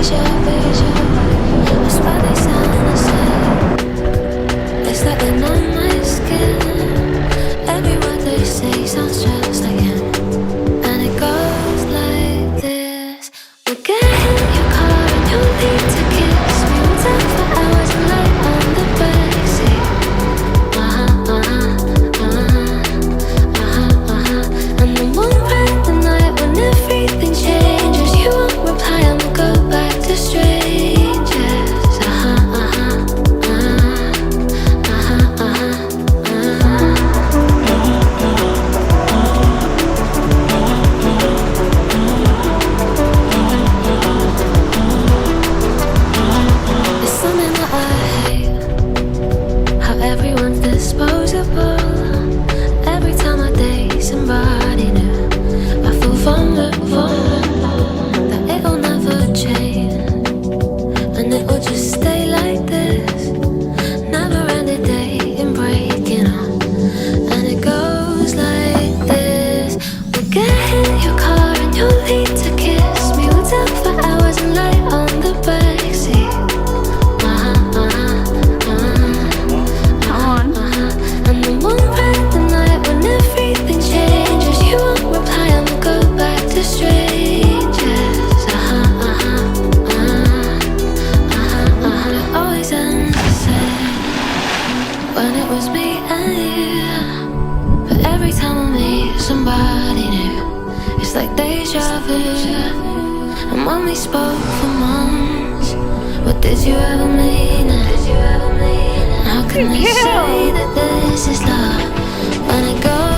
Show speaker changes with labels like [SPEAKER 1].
[SPEAKER 1] deja vu. That's why they sound the same. It's like they're on my skin. Every word they say sounds just like him. And it goes like this. We'll get in your car and you'll need to kiss me. We'll talk for hours and lie on the backseat. And then we'll ride the night when everything changes. You won't reply and we'll go back to strangers. It's something that I hate, how everyone's disposable. Every time I date somebody new, I feel vulnerable, that it'll never change, and it will just stay like this. Never ended dating, breaking up, and it goes like this. We'll get in your car and you'll need to kiss me. We'll talk for hours and lie on the backseat. And then we'll ride the night when everything changes. You won't reply and we'll go back to strangers. It always ends the same when it was me and you. But every time I meet somebody new, it's like deja vu. And when we spoke for months, what did you ever mean? How can I say that this is love when it goes